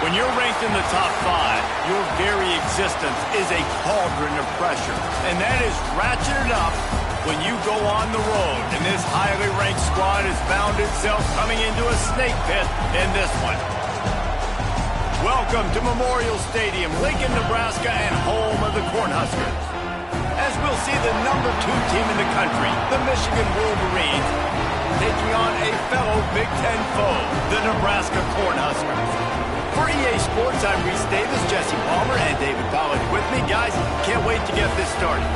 When you're ranked in the top 5, your very existence is a cauldron of pressure. And that is ratcheted up when you go on the road. And this highly ranked squad has found itself coming into a snake pit in this one. Welcome to Memorial Stadium, Lincoln, Nebraska, and home of the Cornhuskers. As we'll see the number 2 team in the country, the Michigan Wolverines, taking on a fellow Big Ten foe, the Nebraska Cornhuskers. For EA Sports, I'm Reese Davis, Jesse Palmer, and David Pollack with me. Guys, can't wait to get this started.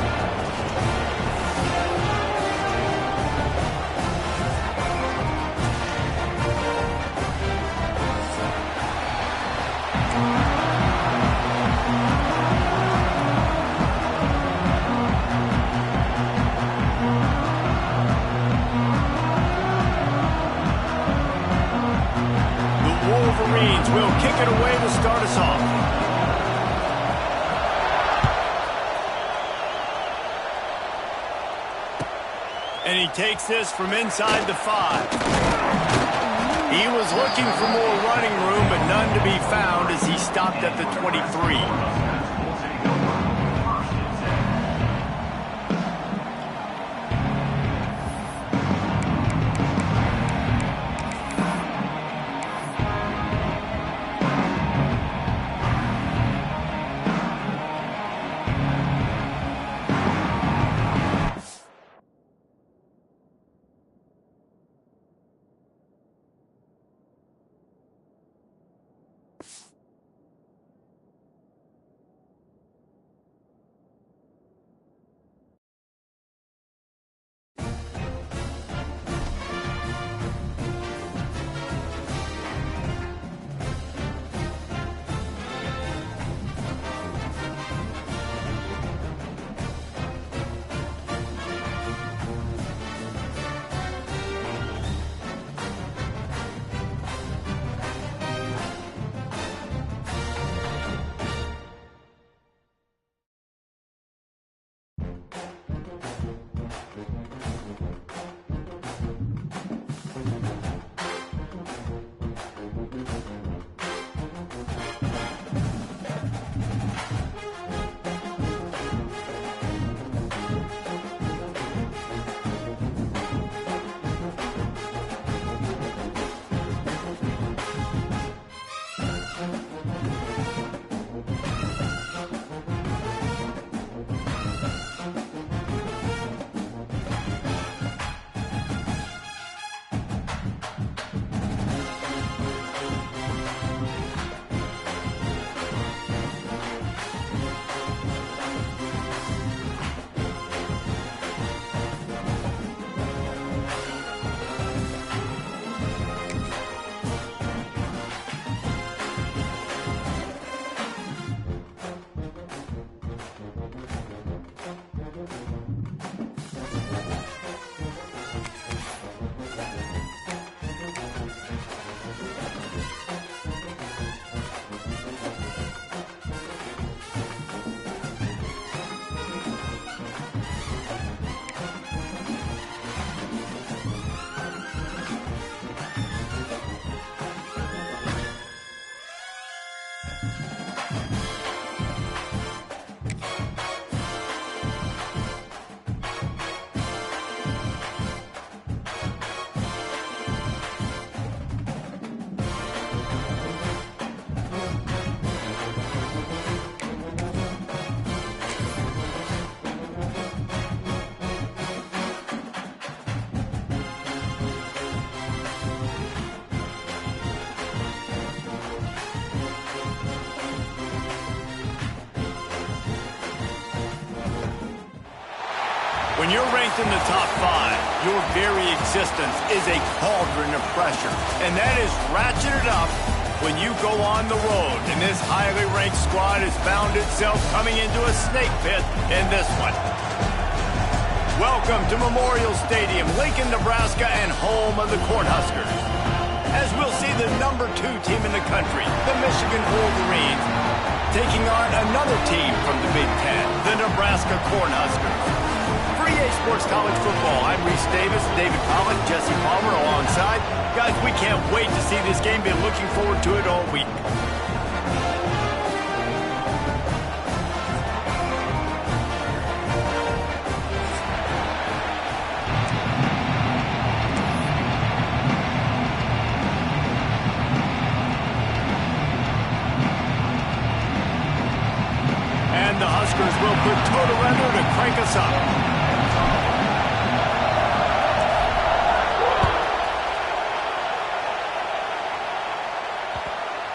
Wolverines will kick it away to start us off. And he takes this from inside the 5. He was looking for more running room, but none to be found as he stopped at the 23. When you're ranked in the top 5, your very existence is a cauldron of pressure. And that is ratcheted up when you go on the road. And this highly ranked squad has found itself coming into a snake pit in this one. Welcome to Memorial Stadium, Lincoln, Nebraska, and home of the Cornhuskers. As we'll see the number 2 team in the country, the Michigan Wolverines, taking on another team from the Big Ten, the Nebraska Cornhuskers. For EA Sports College Football, I'm Reese Davis, David Pollack, Jesse Palmer alongside. Guys, we can't wait to see this game. Been looking forward to it all week. time, the Huskers will put toe together to crank us up.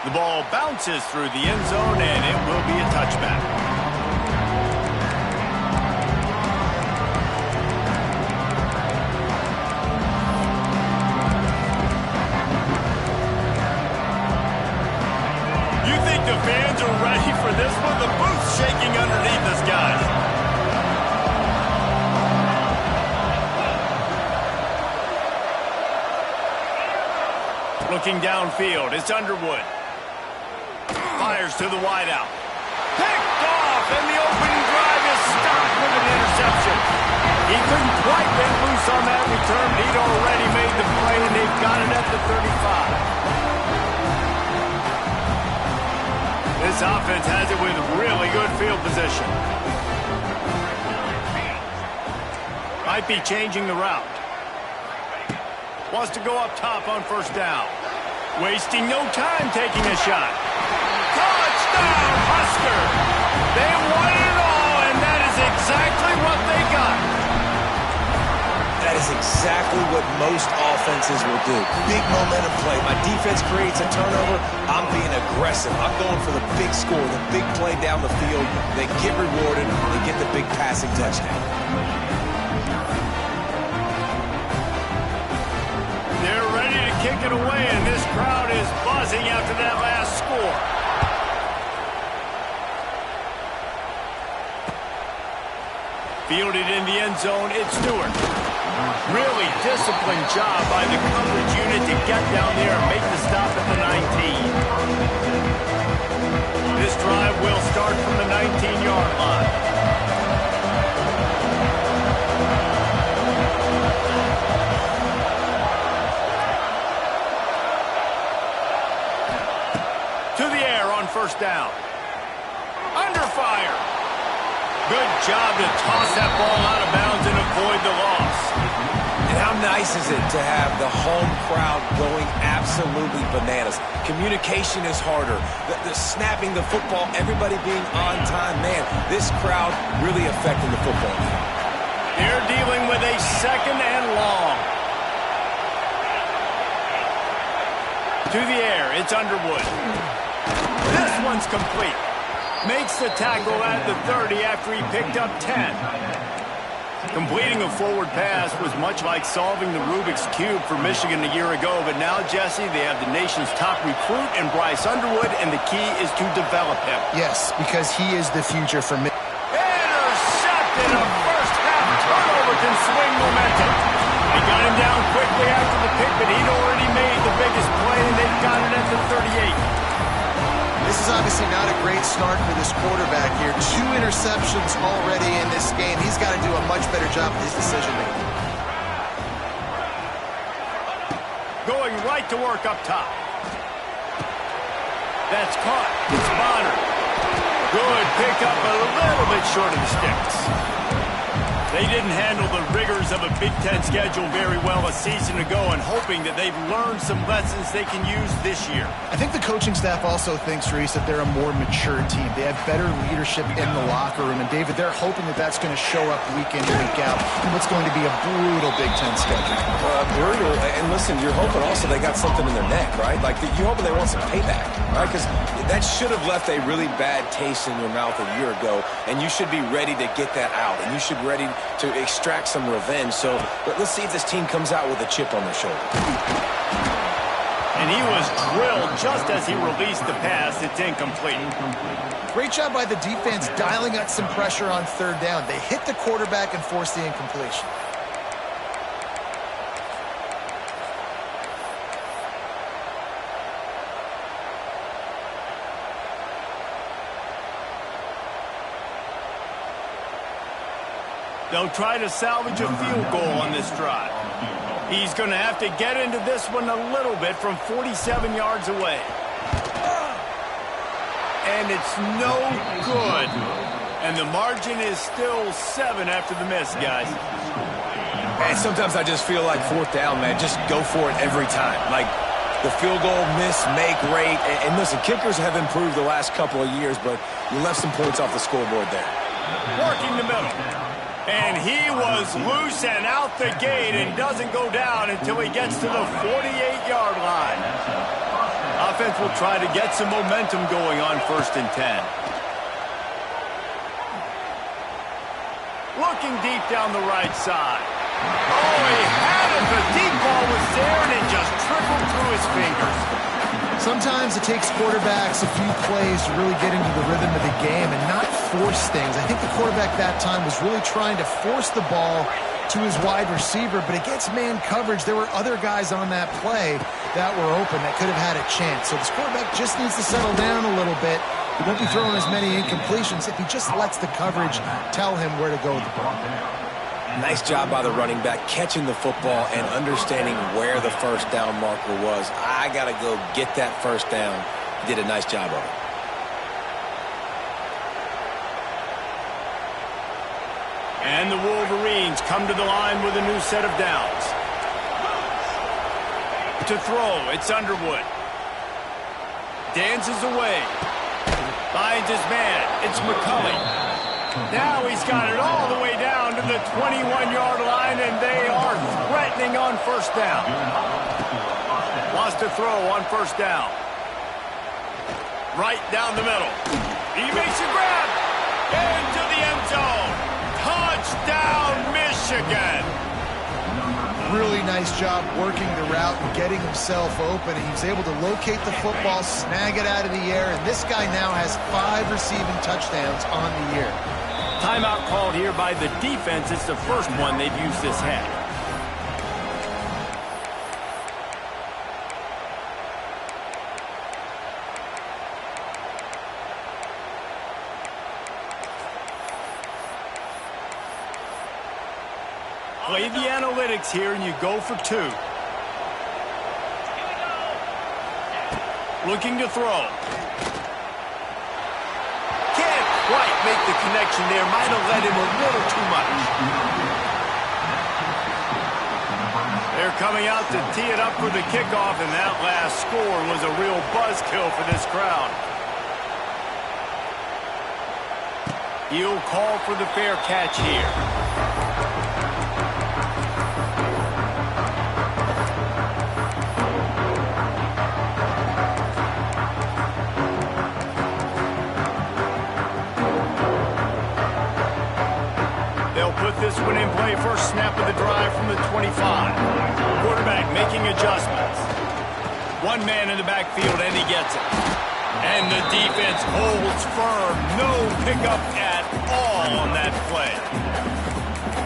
The ball bounces through the end zone, and it will be a touchback. You think the fans are ready for this one? The booth's shaking underneath us, guys. Looking downfield, it's Underwood. Fires to the wideout. Picked off, and the opening drive is stopped with an interception. He couldn't quite get loose on that return. He'd already made the play, and they've got it at the 35. This offense has it with really good field position. Might be changing the route. Wants to go up top on first down. Wasting no time taking a shot. Touchdown, Husker! They won it all, and that is exactly what they got. That is exactly what most offenses will do. Big momentum play. My defense creates a turnover. I'm being aggressive. I'm going for the big score, the big play down the field. They get rewarded. They get the big passing touchdown. They're ready to kick it away, and this crowd is buzzing after that last score. Fielded in the end zone, it's Stewart. Really disciplined job by the coverage unit to get down there and make the stop at the 19. This drive will start from the 19-yard line. To the air on first down. Under fire. Good job to toss that ball out of bounds and avoid the loss. And how nice is it to have the home crowd going absolutely bananas? Communication is harder. The snapping the football, everybody being on time. Man, this crowd really affecting the football game. They're dealing with a second and long. To the air, it's Underwood. This one's complete. Makes the tackle at the 30 after he picked up 10. Completing a forward pass was much like solving the Rubik's Cube for Michigan a year ago, but now, Jesse, they have the nation's top recruit in Bryce Underwood, and the key is to develop him. Yes, because he is the future for Michigan. Intercepted! A first-half turnover can swing momentum. They got him down quickly after the pick, but he'd already made the biggest play, and they've got it at the 38. This is obviously not a great start for this quarterback here. 2 interceptions already in this game. He's got to do a much better job with his decision-making. Going right to work up top. That's caught. It's Bonner. Good pickup, a little bit short of the sticks. They didn't handle the rigors of a Big Ten schedule very well a season ago, and hoping that they've learned some lessons they can use this year. I think the coaching staff also thinks, Reese, that they're a more mature team. They have better leadership in the locker room. And, David, they're hoping that that's going to show up week in, week out in what's going to be a brutal Big Ten schedule. Brutal. And listen, you're hoping also they got something in their neck, right? Like, you're hoping they want some payback, right? Because that should have left a really bad taste in your mouth a year ago, and you should be ready to get that out, and you should be ready to extract some revenge. So let's see if this team comes out with a chip on their shoulder. And he was drilled just as he released the pass. It's incomplete. Great job by the defense dialing up some pressure on third down. They hit the quarterback and forced the incompletion. They'll try to salvage a field goal on this drive. He's going to have to get into this one a little bit from 47 yards away. And it's no good. And the margin is still 7 after the miss, guys. Man, sometimes I just feel like fourth down, man. Just go for it every time. Like, the field goal miss-make rate. And listen, kickers have improved the last couple of years, but you left some points off the scoreboard there. Working the middle. And he was loose and out the gate and doesn't go down until he gets to the 48-yard line. Offense will try to get some momentum going on 1st and 10. Looking deep down the right side. Oh, he had it. The deep ball was there, and it just trickled through his fingers. Sometimes it takes quarterbacks a few plays to really get into the rhythm of the game and not force things. I think the quarterback that time was really trying to force the ball to his wide receiver, but against man coverage, there were other guys on that play that were open that could have had a chance. So this quarterback just needs to settle down a little bit. He won't be throwing as many incompletions if he just lets the coverage tell him where to go with the ball. Nice job by the running back catching the football and understanding where the first down marker was. I got to go get that first down. He did a nice job of it. And the Wolverines come to the line with a new set of downs. To throw, it's Underwood. Dances away. Finds his man. It's McCulley. Now he's got it all the way down to the 21-yard line, and they are threatening on 1st down. Wants to throw on 1st down. Right down the middle. He makes a grab. Into the end zone. Touchdown, Michigan. Really nice job working the route and getting himself open. He was able to locate the football, snag it out of the air, and this guy now has 5 receiving touchdowns on the year. Timeout called here by the defense. It's the first one they've used this half. Play the analytics here, and you go for 2. Looking to throw. Can't quite make the connection there. Might have led him a little too much. They're coming out to tee it up for the kickoff, and that last score was a real buzzkill for this crowd. He'll call for the fair catch here. This one in play, first snap of the drive from the 25. Quarterback making adjustments. One man in the backfield, and he gets it. And the defense holds firm. No pickup at all on that play.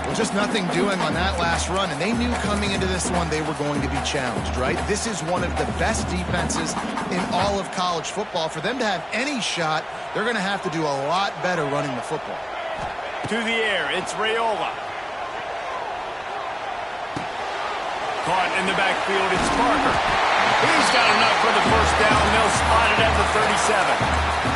Well, just nothing doing on that last run, and they knew coming into this one they were going to be challenged, right? This is one of the best defenses in all of college football. For them to have any shot, they're going to have to do a lot better running the football. To the air, it's Raiola. Caught in the backfield, it's Parker. He's got enough for the first down. They'll spot it at the 37.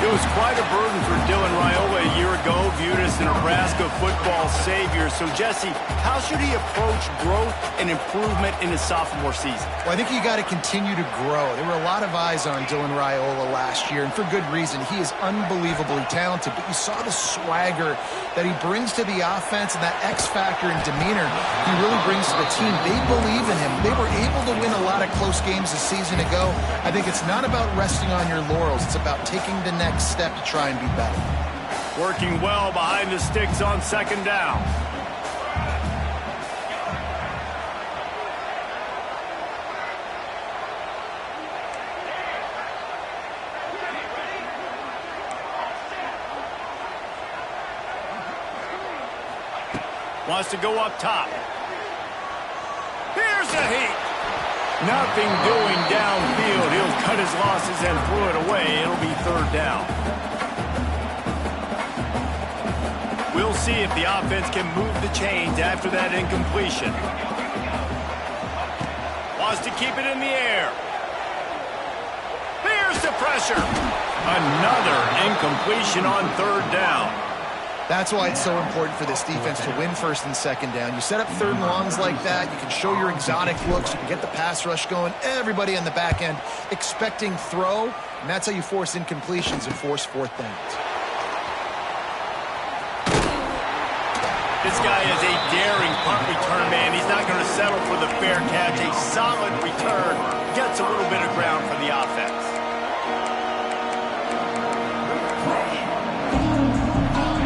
It was quite a burden for Dylan Raiola a year ago, viewed as the Nebraska football savior. So, Jesse, how should he approach growth and improvement in his sophomore season? Well, I think you got to continue to grow. There were a lot of eyes on Dylan Raiola last year, and for good reason. He is unbelievably talented, but you saw the swagger that he brings to the offense and that X factor and demeanor he really brings to the team. They believe in him. They were able to win a lot of close games a season ago. I think it's not about resting on your laurels. It's about taking the next step to try and be better. Working well behind the sticks on 2nd down. Wants to go up top. Here's a heat. Nothing doing downfield. He'll cut his losses and throw it away. It'll be 3rd down. We'll see if the offense can move the chains after that incompletion. Wants to keep it in the air. Here's the pressure. Another incompletion on 3rd down. That's why it's so important for this defense to win first and second down. You set up third and longs like that, you can show your exotic looks, you can get the pass rush going, everybody on the back end expecting throw, and that's how you force incompletions and force fourth downs. This guy is a daring punt return man. He's not going to settle for the fair catch. A solid return gets a little bit of ground for the offense.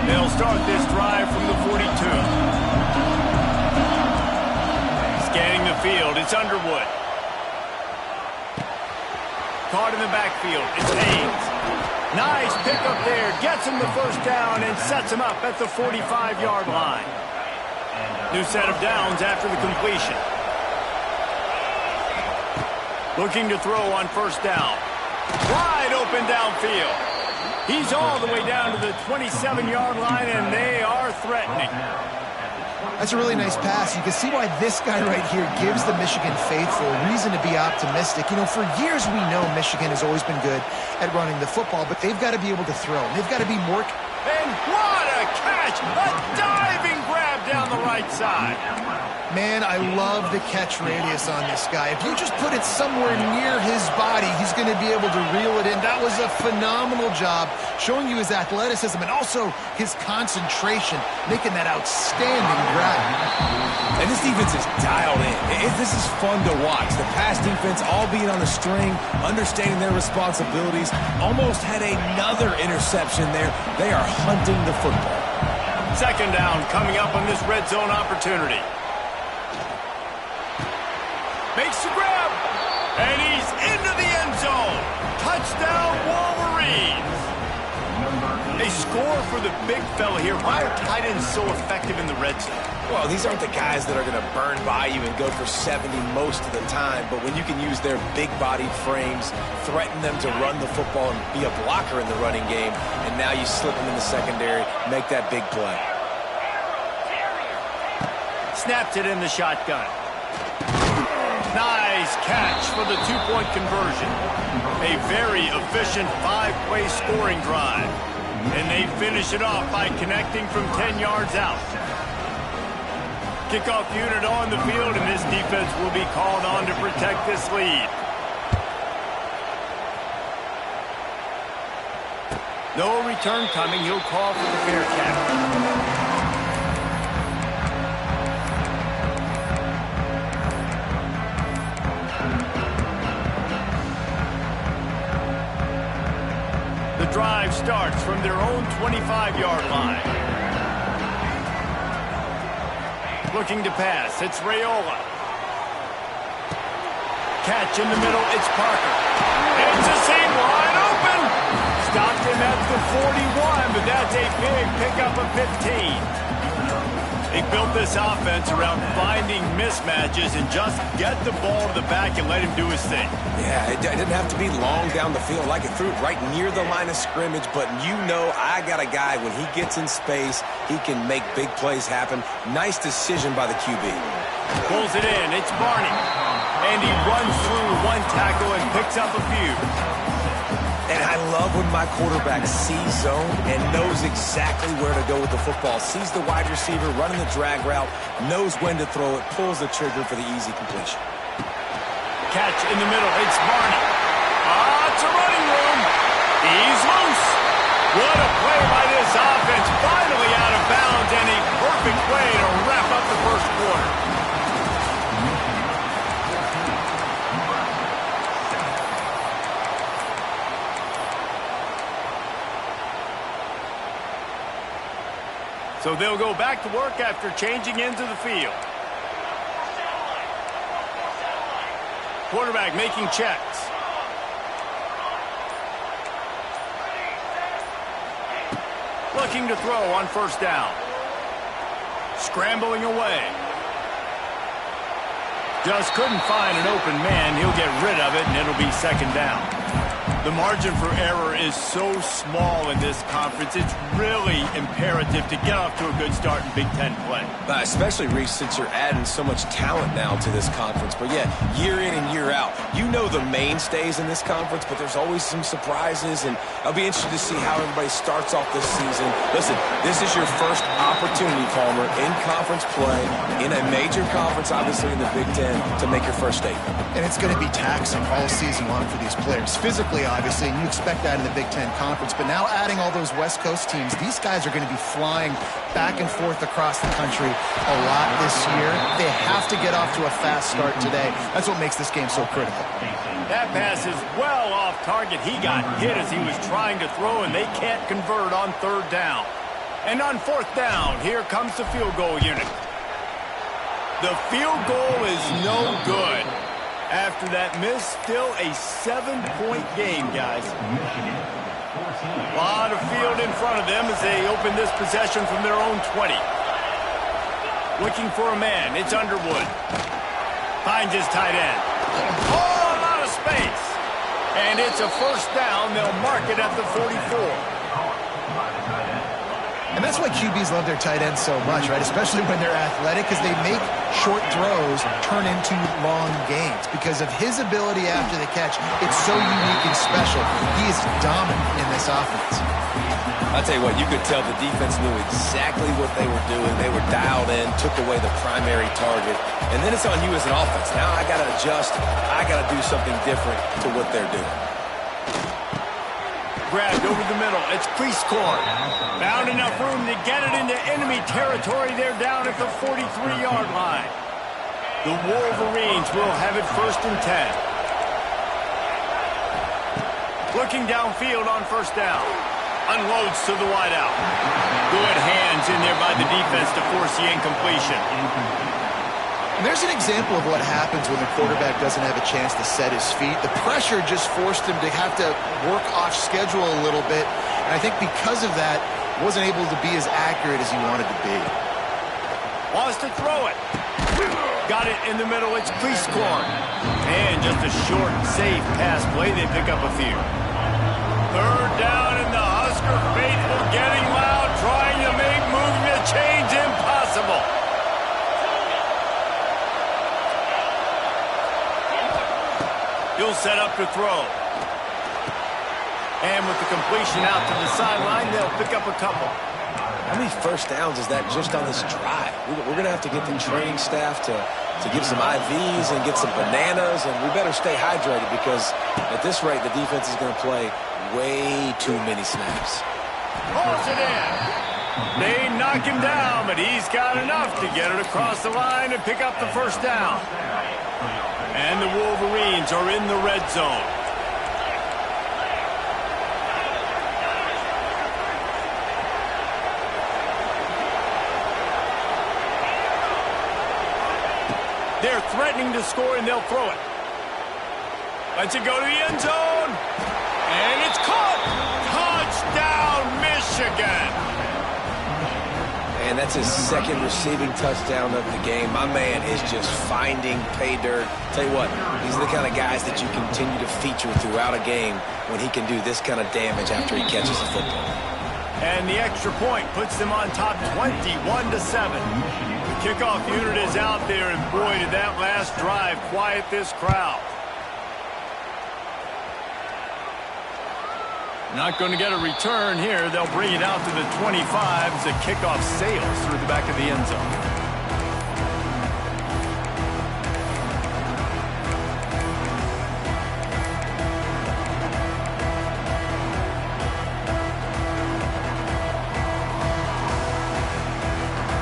They'll start this drive from the 42. Scanning the field, it's Underwood. Caught in the backfield, it's Haynes. Nice pickup there, gets him the first down and sets him up at the 45-yard line. New set of downs after the completion. Looking to throw on first down. Wide open downfield. He's all the way down to the 27-yard line, and they are threatening. That's a really nice pass. You can see why this guy right here gives the Michigan faithful reason to be optimistic. You know, for years we know Michigan has always been good at running the football, but they've got to be able to throw. They've got to be more... And what a catch! A diving grab down the right side. Man, I love the catch radius on this guy. If you just put it somewhere near his body, he's going to be able to reel it in. That was a phenomenal job, showing you his athleticism and also his concentration, making that outstanding grab. And this defense is dialed in. This is fun to watch. The pass defense all being on the string, understanding their responsibilities, almost had another interception there. They are hunting the football. Second down coming up on this red zone opportunity. Makes the grab, and he's into the end zone. Touchdown, Wolverines. A score for the big fella here. Why are tight ends so effective in the red zone? Well, these aren't the guys that are going to burn by you and go for 70 most of the time, but when you can use their big-bodied frames, threaten them to run the football and be a blocker in the running game, and now you slip them in the secondary, make that big play. Snaps it in the shotgun. Nice catch for the two-point conversion. A very efficient five-play scoring drive. And they finish it off by connecting from 10 yards out. Kickoff unit on the field, and this defense will be called on to protect this lead. No return coming. He'll call for the fair catch. Drive starts from their own 25-yard line. Looking to pass, it's Raiola. Catch in the middle, it's Parker. It's a seam wide open. Stopped him at the 41, but that's a big pickup of 15. They built this offense around finding mismatches and just get the ball to the back and let him do his thing. Yeah, it didn't have to be long down the field. Like it threw it right near the line of scrimmage, but you know I got a guy, when he gets in space, he can make big plays happen. Nice decision by the QB. Pulls it in, it's Barney. And he runs through one tackle and picks up a few. And I love when my quarterback sees zone and knows exactly where to go with the football. Sees the wide receiver running the drag route, knows when to throw it, pulls the trigger for the easy completion. Catch in the middle, it's Barney. It's a running room. He's loose. What a play by this offense. Finally out of bounds, and a perfect way to wrap up the first quarter. So they'll go back to work after changing into the field. Quarterback making checks. Looking to throw on first down. Scrambling away. Just couldn't find an open man. He'll get rid of it, and it'll be second down. The margin for error is so small in this conference. It's really imperative to get off to a good start in Big Ten play. Especially, Reese, since you're adding so much talent now to this conference. But, yeah, year in and year out, you know the mainstays in this conference, but there's always some surprises, and I'll be interested to see how everybody starts off this season. Listen, this is your first opportunity, Palmer, in conference play, in a major conference, obviously in the Big Ten, to make your first statement. And it's going to be taxing all season long for these players. Physically, obviously, and you expect that in the Big Ten Conference. But now adding all those West Coast teams, these guys are going to be flying back and forth across the country a lot this year. They have to get off to a fast start today. That's what makes this game so critical. That pass is well off target. He got hit as he was trying to throw, and they can't convert on third down. And on fourth down, here comes the field goal unit. The field goal is no good. After that miss, still a 7-point game, guys. A lot of field in front of them as they open this possession from their own 20. Looking for a man. It's Underwood. Finds his tight end. Oh, a lot of space. And it's a first down. They'll mark it at the 44. And that's why QBs love their tight ends so much, right? Especially when they're athletic, because they make short throws turn into long gains. Because of his ability after the catch, it's so unique and special. He is dominant in this offense. I'll tell you what, you could tell the defense knew exactly what they were doing. They were dialed in, took away the primary target. And then it's on you as an offense. Now I got to adjust. I got to do something different to what they're doing. Grabbed over the middle. It's Cleescorn. Found enough room to get it into enemy territory. They're down at the 43-yard line. The Wolverines will have it first and 10. Looking downfield on first down. Unloads to the wideout. Good hands in there by the defense to force the incompletion. And there's an example of what happens when the quarterback doesn't have a chance to set his feet. The pressure just forced him to have to work off schedule a little bit. And I think because of that, wasn't able to be as accurate as he wanted to be. Wants to throw it. Got it in the middle. It's Cleescorn. And just a short, safe pass play. They pick up a few. Third down, and the Husker faithful getting loud, trying to make moving the chains impossible. He'll set up to throw. And with the completion out to the sideline, they'll pick up a couple. How many first downs is that just on this drive? We're going to have to get the training staff to give some IVs and get some bananas, and we better stay hydrated because at this rate, the defense is going to play way too many snaps. Pulls it in. They knock him down, but he's got enough to get it across the line and pick up the first down. And the Wolverines are in the red zone. They're threatening to score, and they'll throw it. Lets it go to the end zone. And it's caught. Touchdown, Michigan. And that's his second receiving touchdown of the game. My man is just finding pay dirt. Tell you what, these are the kind of guys that you continue to feature throughout a game when he can do this kind of damage after he catches the football. And the extra point puts them on top 21-7. The kickoff unit is out there, and boy, did that last drive quiet this crowd. Not going to get a return here. They'll bring it out to the 25 as the kickoff sails through the back of the end zone.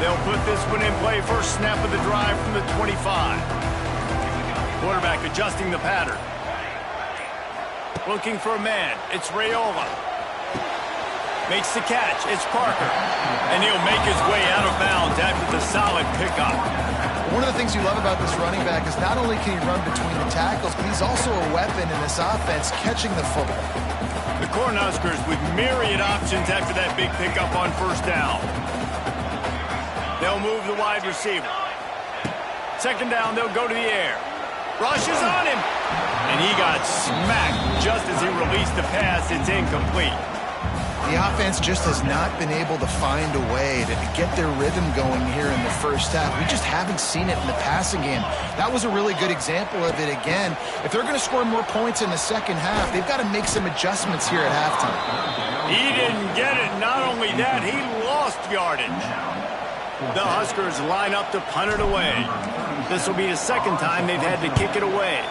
They'll put this one in play. First snap of the drive from the 25. Quarterback adjusting the pattern. Looking for a man. It's Raiola. Makes the catch. It's Parker. And he'll make his way out of bounds after the solid pickup. One of the things you love about this running back is not only can he run between the tackles, but he's also a weapon in this offense catching the football. The Cornhuskers with myriad options after that big pickup on first down. They'll move the wide receiver. Second down, they'll go to the air. Rushes on him. And he got smacked just as he released the pass. It's incomplete. The offense just has not been able to find a way to get their rhythm going here in the first half. We just haven't seen it in the passing game. That was a really good example of it again. If they're going to score more points in the second half, they've got to make some adjustments here at halftime. He didn't get it. Not only that, he lost yardage. The Huskers line up to punt it away. This will be the second time they've had to kick it away.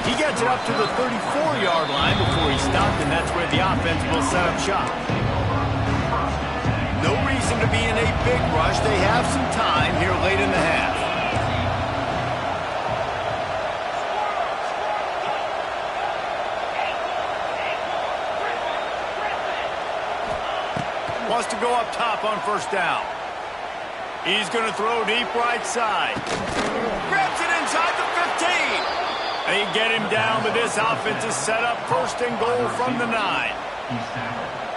He gets it up to the 34-yard line before he stopped, and that's where the offense will set up shop. No reason to be in a big rush. They have some time here late in the half. Wants to go up top on first down. He's going to throw deep right side. Grabs it inside the 15. They get him down, but this offense is set up first and goal from the 9.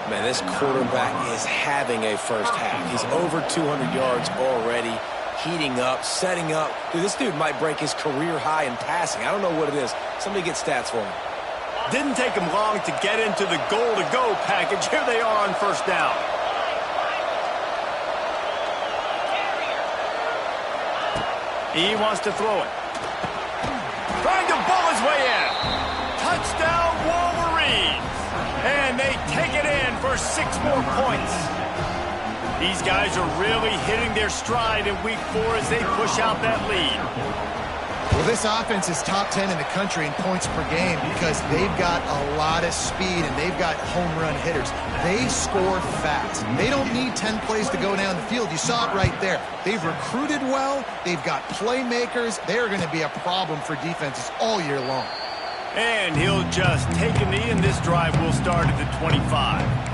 Man, this quarterback is having a first half. He's over 200 yards already, heating up, setting up. Dude, this dude might break his career high in passing. I don't know what it is. Somebody get stats for him. Didn't take him long to get into the goal-to-go package. Here they are on first down. He wants to throw it. Trying to ball his way in. Touchdown, Wolverines. And they take it in for 6 more points. These guys are really hitting their stride in week 4 as they push out that lead. Well, this offense is top 10 in the country in points per game because they've got a lot of speed and they've got home run hitters. They score fast. They don't need 10 plays to go down the field. You saw it right there. They've recruited well. They've got playmakers. They are going to be a problem for defenses all year long. And he'll just take a knee, and this drive will start at the 25.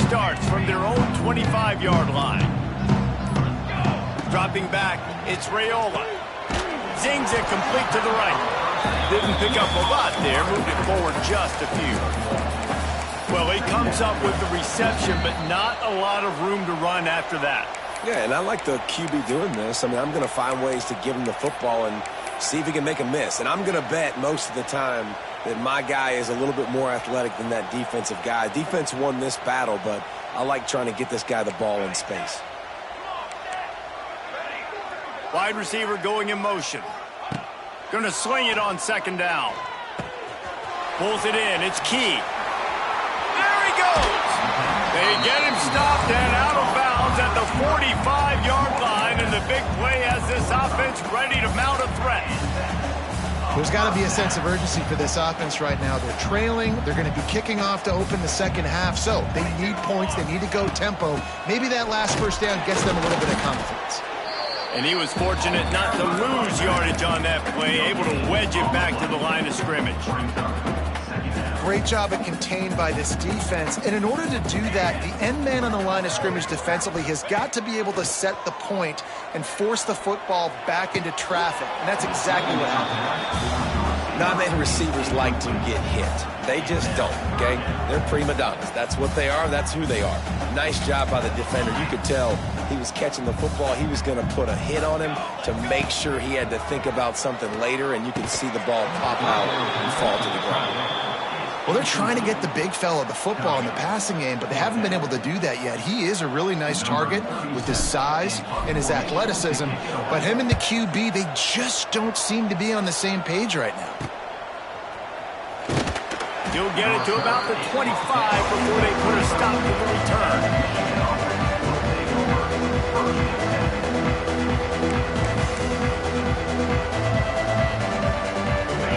Starts from their own 25-yard line. Dropping back, it's Raiola. Zings it complete to the right. Didn't pick up a lot there, moved it forward just a few. Well, he comes up with the reception, but not a lot of room to run after that. Yeah, and I like the QB doing this. I mean, I'm going to find ways to give him the football and see if he can make a miss. And I'm going to bet most of the time that my guy is a little bit more athletic than that defensive guy. Defense won this battle, but I like trying to get this guy the ball in space. Wide receiver going in motion. Going to sling it on second down. Pulls it in. It's Key. There he goes. They get him stopped and out of bounds at the 45-yard line, and the big play has this offense ready to mount a threat. There's got to be a sense of urgency for this offense right now. They're trailing. They're going to be kicking off to open the second half. So they need points. They need to go tempo. Maybe that last first down gets them a little bit of confidence. And he was fortunate not to lose yardage on that play, able to wedge it back to the line of scrimmage. Great job at contained by this defense. And in order to do that, the end man on the line of scrimmage defensively has got to be able to set the point and force the football back into traffic. And that's exactly what happened. Non-man receivers like to get hit. They just don't, okay? They're prima donnas. That's what they are. That's who they are. Nice job by the defender. You could tell he was catching the football. He was going to put a hit on him to make sure he had to think about something later, and you could see the ball pop out and fall to the ground. Well, they're trying to get the big fella the football in the passing game, but they haven't been able to do that yet. He is a really nice target with his size and his athleticism, but him and the QB, they just don't seem to be on the same page right now. He'll get it to about the 25 before they put a stop to the return.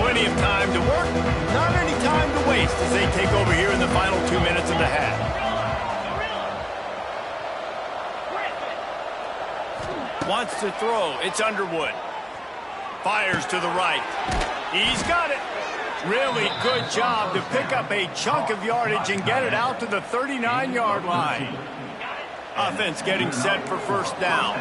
Plenty of time to work, not any time to waste as they take over here in the final 2 minutes of the half. Wants to throw, it's Underwood. Fires to the right. He's got it. Really good job to pick up a chunk of yardage and get it out to the 39-yard line. Offense getting set for first down.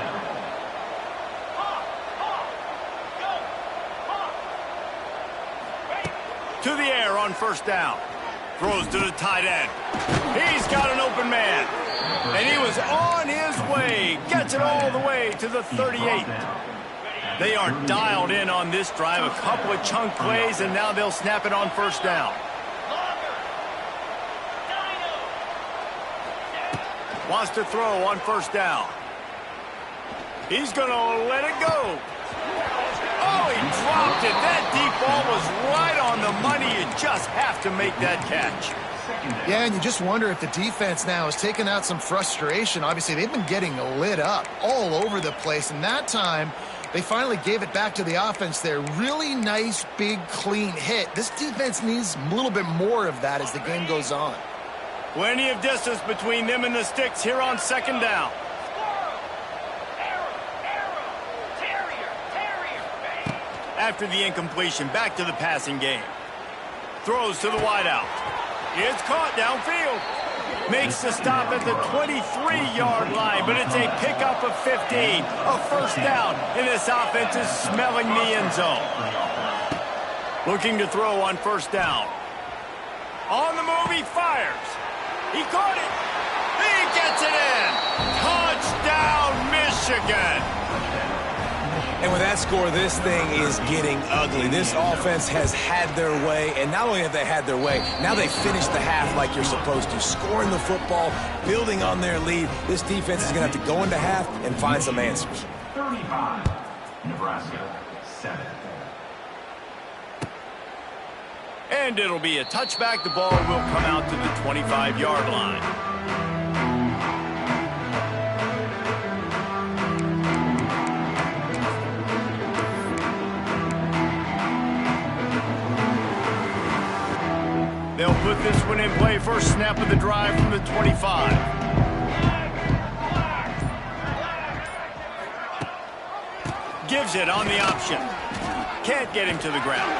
To the air on first down. Throws to the tight end. He's got an open man. And he was on his way. Gets it all the way to the 38. They are dialed in on this drive. A couple of chunk plays, and now they'll snap it on first down. Wants to throw on first down. He's going to let it go. Oh, he dropped it. That deep ball was right on the money. You just have to make that catch. Yeah, and you just wonder if the defense now has taken out some frustration. Obviously, they've been getting lit up all over the place, and that time they finally gave it back to the offense there. Really nice, big, clean hit. This defense needs a little bit more of that as the game goes on. Plenty of distance between them and the sticks here on second down. After the incompletion, back to the passing game. Throws to the wideout. It's caught downfield. Makes the stop at the 23-yard line, but it's a pickup of 15. A first down, and this offense is smelling the end zone. Looking to throw on first down. On the move, he fires. He caught it. He gets it in. Touchdown, Michigan. And with that score, this thing is getting ugly. This offense has had their way, and not only have they had their way, now they finish the half like you're supposed to, scoring the football, building on their lead. This defense is going to have to go into half and find some answers. 35, Nebraska, 7. And it'll be a touchback. The ball will come out to the 25-yard line. They'll put this one in play. First snap of the drive from the 25. Gives it on the option. Can't get him to the ground.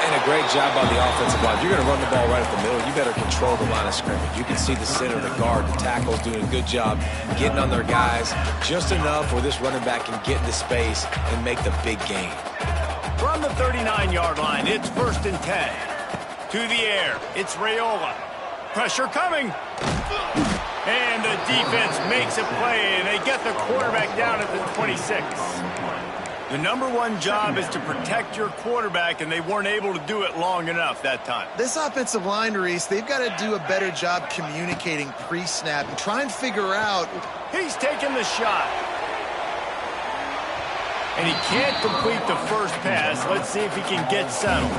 And a great job on the offensive line. If you're going to run the ball right at the middle, you better control the line of scrimmage. You can see the center, the guard, the tackles doing a good job getting on their guys just enough where this running back can get into space and make the big game. From the 39-yard line, it's first and 10. To the air, it's Raiola. Pressure coming. And the defense makes a play, and they get the quarterback down at the 26. The number one job is to protect your quarterback, and they weren't able to do it long enough that time. This offensive line, Reese, they've got to do a better job communicating pre-snap and try and figure out. He's taking the shot. And he can't complete the first pass. Let's see if he can get settled.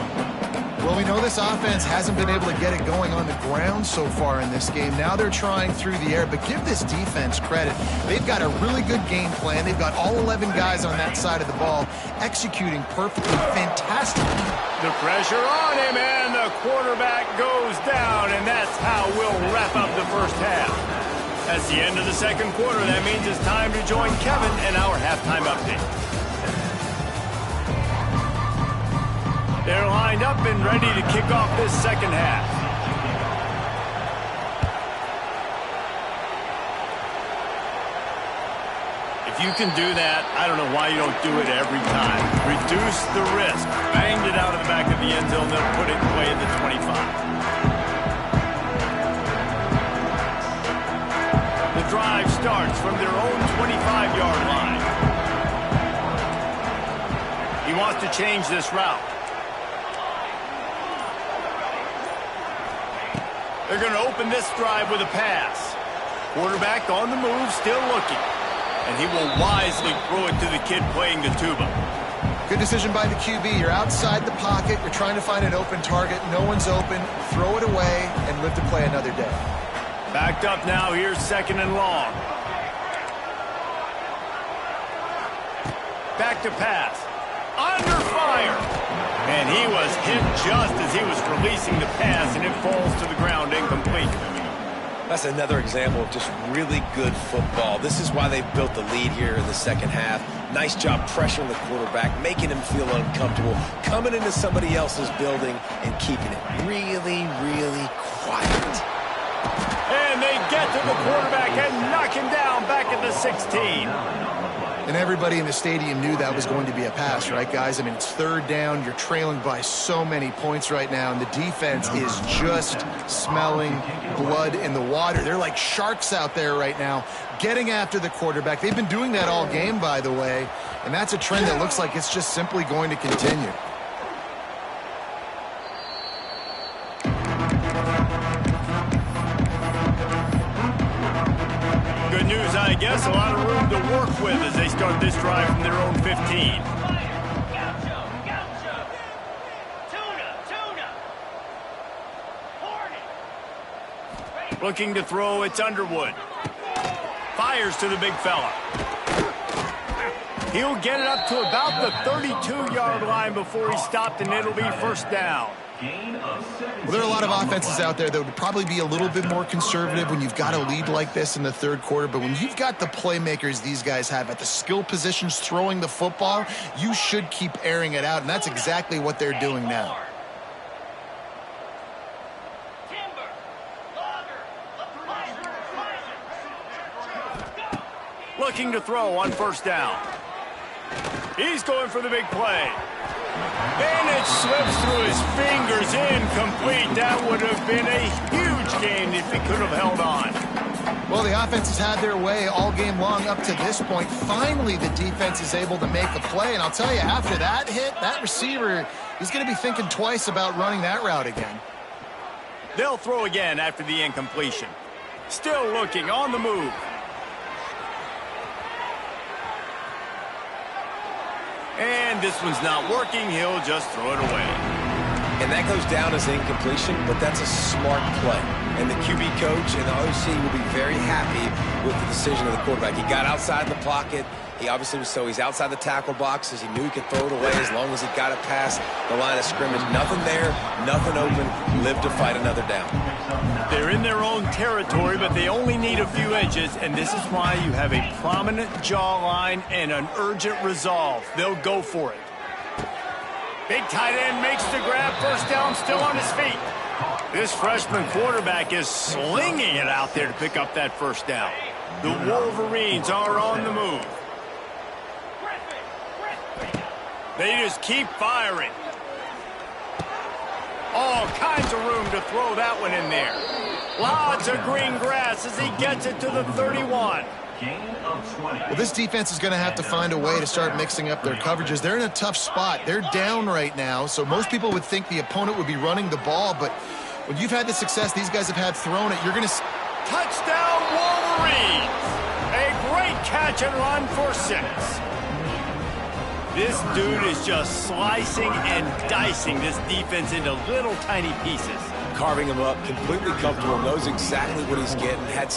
Well, we know this offense hasn't been able to get it going on the ground so far in this game. Now they're trying through the air, but give this defense credit. They've got a really good game plan. They've got all 11 guys on that side of the ball executing perfectly, fantastic. The pressure on him, and the quarterback goes down, and that's how we'll wrap up the first half. That's the end of the second quarter. That means it's time to join Kevin in our halftime update. They're lined up and ready to kick off this second half. If you can do that, I don't know why you don't do it every time. Reduce the risk. Banged it out of the back of the end zone. They'll put it in play at the 25. The drive starts from their own 25-yard line. He wants to change this route. They're going to open this drive with a pass. Quarterback on the move, still looking. And he will wisely throw it to the kid playing the tuba. Good decision by the QB. You're outside the pocket. You're trying to find an open target. No one's open. Throw it away and live to play another day. Backed up now. Here's second and long. Back to pass. Under fire. And he was hit just as he was releasing the pass, and it falls to the ground incomplete. That's another example of just really good football. This is why they've built the lead here in the second half. Nice job pressuring the quarterback, making him feel uncomfortable, coming into somebody else's building and keeping it really, really quiet. And they get to the quarterback and knock him down back at the 16. And everybody in the stadium knew that was going to be a pass, right, guys? I mean, it's third down. You're trailing by so many points right now, and the defense is just smelling blood in the water. They're like sharks out there right now, getting after the quarterback. They've been doing that all game, by the way, and that's a trend that looks like it's just simply going to continue. Good news, I guess. A lot of room to work with as they start this drive from their own 15. Looking to throw, it's Underwood. Fires to the big fella. He'll get it up to about the 32-yard line before he stopped, and it'll be first down. Well, there are a lot of offenses out there that would probably be a little bit more conservative when you've got a lead like this in the third quarter. But when you've got the playmakers these guys have at the skill positions throwing the football, you should keep airing it out, and that's exactly what they're doing now. Looking to throw on first down. He's going for the big play. And it slips through his fingers, incomplete. That would have been a huge gain if he could have held on. Well, the offense has had their way all game long up to this point. Finally, the defense is able to make a play. And I'll tell you, after that hit, that receiver, he's going to be thinking twice about running that route again. They'll throw again after the incompletion. Still looking on the move. And this one's not working. He'll just throw it away. And that goes down as incompletion, but that's a smart play. And the QB coach and the OC will be very happy with the decision of the quarterback. He got outside the pocket. He obviously was he's outside the tackle boxes. He knew he could throw it away as long as he got it past the line of scrimmage. Nothing there, nothing open. Live to fight another down. They're in their own territory, but they only need a few inches, and this is why you have a prominent jawline and an urgent resolve. They'll go for it. Big tight end makes the grab. First down, still on his feet. This freshman quarterback is slinging it out there to pick up that first down. The Wolverines are on the move. They just keep firing. All kinds of room to throw that one in there. Lots of green grass as he gets it to the 31. Well, this defense is going to have to find a way to start mixing up their coverages. They're in a tough spot. They're down right now, so most people would think the opponent would be running the ball, but when you've had the success these guys have had throwing it, you're going to... Touchdown, Wolverines! A great catch and run for 6. This dude is just slicing and dicing this defense into little tiny pieces. Carving him up, completely comfortable, knows exactly what he's getting, had